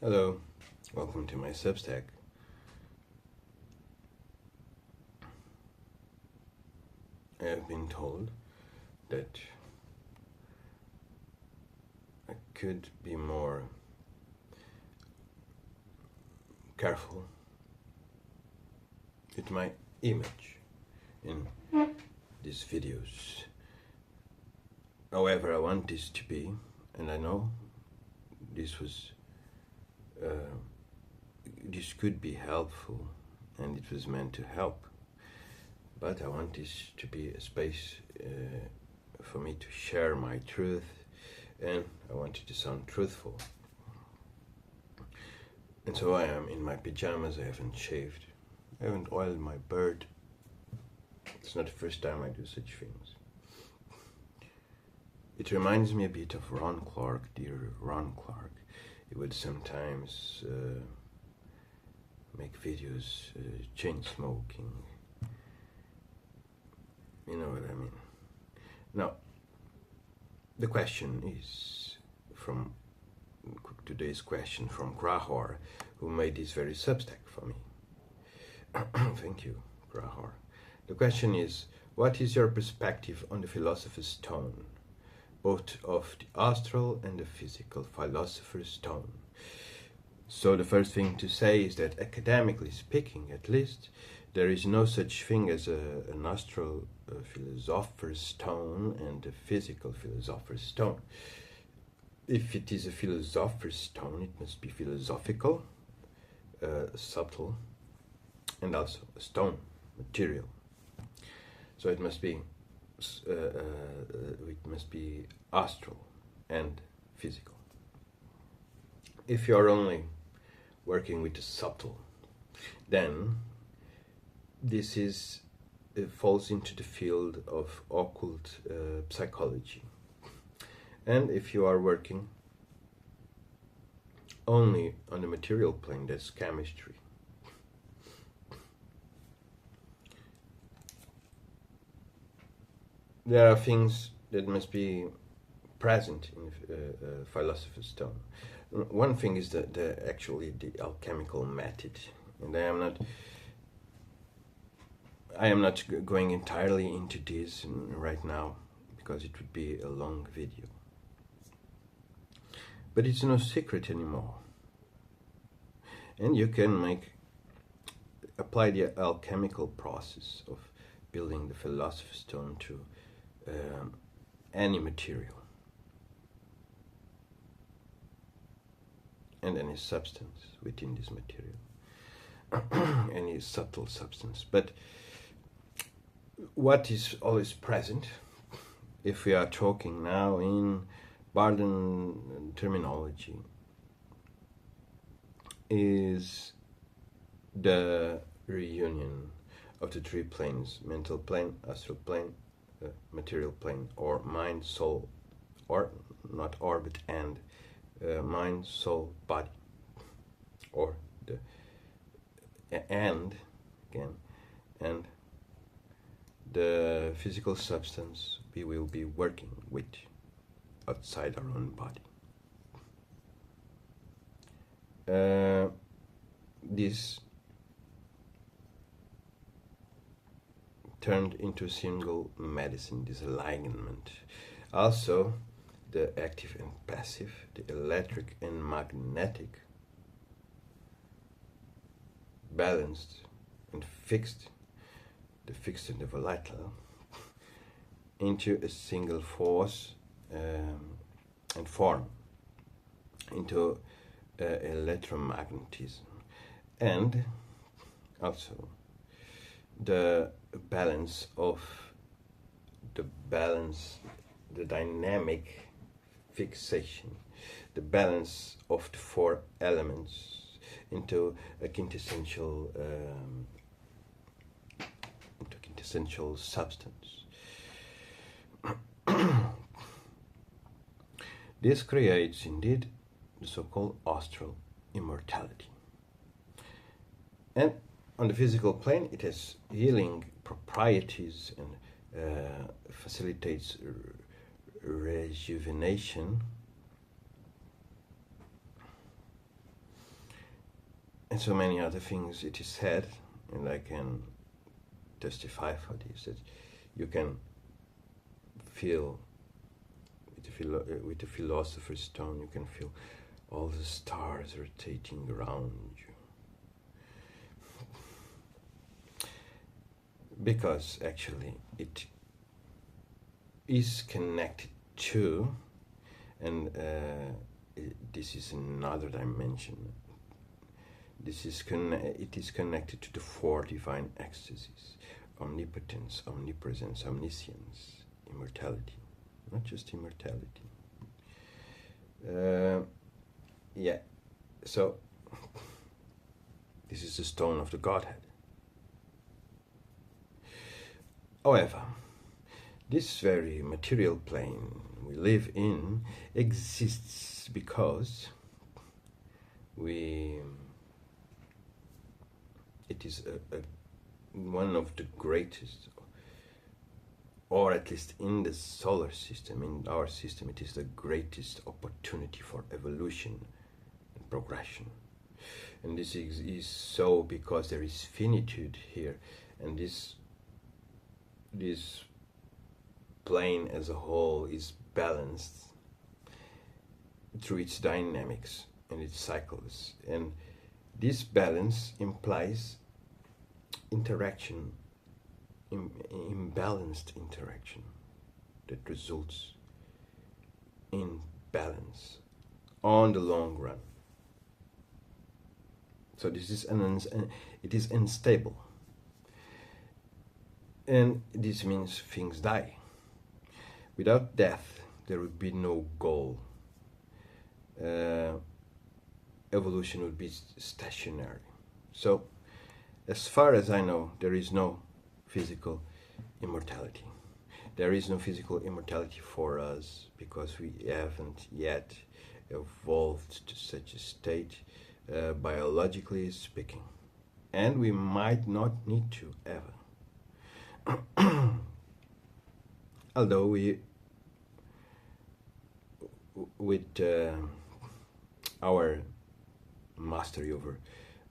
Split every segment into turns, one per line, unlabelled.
Hello, welcome to my Substack. I have been told that I could be more careful with my image in these videos. However, I want this to be, and I know this could be helpful, and it was meant to help. But I want this to be a space for me to share my truth, and I want it to sound truthful. And so I am in my pajamas. I haven't shaved. I haven't oiled my beard. It's not the first time I do such things. It reminds me a bit of Ron Clark, dear Ron Clark. He would sometimes make videos, chain smoking. You know what I mean. Now, the question is from today's question from Grahor, who made this very Substack for me. Thank you, Grahor. The question is, what is your perspective on the philosopher's stone, both of the astral and the physical philosopher's stone? So the first thing to say is that, academically speaking at least, there is no such thing as an astral philosopher's stone and a physical philosopher's stone. If it is a philosopher's stone, it must be philosophical, subtle, and also a stone, material. So it must be astral and physical. If you are only working with the subtle, then this falls into the field of occult psychology. And if you are working only on the material plane, that's chemistry. There are things that must be present in philosopher's stone. One thing is actually the alchemical method, and I am not going entirely into this right now because it would be a long video. But it's no secret anymore, and you can apply the alchemical process of building the philosopher's stone to any material and any substance within this material, any subtle substance. But what is always present, if we are talking now in Barden terminology, is the reunion of the three planes: mental plane, astral plane, material plane, or mind, soul, or not orbit, and mind, soul, body, or the and the physical substance we will be working with outside our own body. This turned into a single medicine, this alignment. Also, the active and passive, the electric and magnetic, balanced and fixed, the fixed and the volatile, into a single force and form, into electromagnetism, and also the balance, the dynamic fixation, the balance of the four elements into a quintessential substance. This creates indeed the so-called astral immortality. And on the physical plane, it has healing properties and facilitates rejuvenation and so many other things it is said, and I can testify for this, that you can feel with the philosopher's stone, you can feel all the stars rotating around you. Because actually it is connected to, and this is another dimension. It is connected to the four divine ecstasies: omnipotence, omnipresence, omniscience, immortality. Not just immortality. Yeah. So this is the stone of the Godhead. However, this very material plane we live in exists because it is one of the greatest, or at least in the solar system, in our system, it is the greatest opportunity for evolution and progression. And this is so because there is finitude here, and this plane as a whole is balanced through its dynamics and its cycles, and this balance implies interaction, imbalanced interaction that results in balance on the long run. So this is it is unstable, and this means things die. Without death, there would be no goal. Evolution would be stationary. So, as far as I know, there is no physical immortality. There is no physical immortality for us because we haven't yet evolved to such a state, biologically speaking. And we might not need to ever. Although we, with our mastery over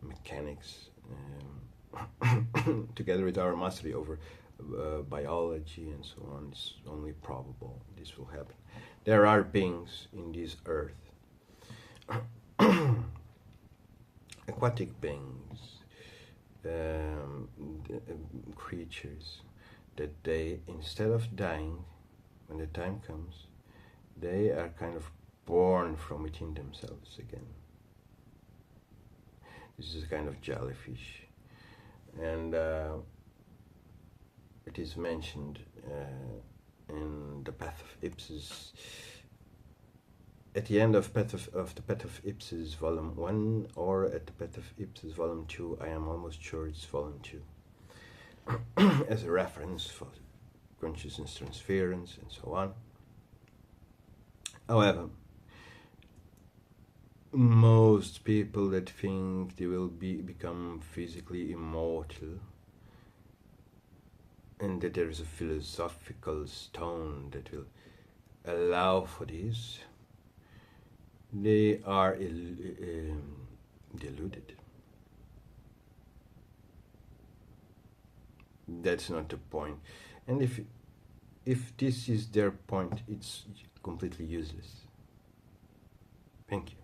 mechanics, together with our mastery over biology and so on, it's only probable this will happen. There are beings in this earth, aquatic beings, creatures, that they, instead of dying when the time comes, they are kind of born from within themselves again. This is a kind of jellyfish, and it is mentioned in the Path of Ipsos, at the end of the Path of Ipsos Volume 1, or at the Path of Ipsos Volume 2, I am almost sure it's Volume 2, as a reference for consciousness transference and so on. However, most people that think they will become physically immortal, and that there is a philosophical stone that will allow for this, they are deluded. That's not the point. And if this is their point, it's completely useless. Thank you.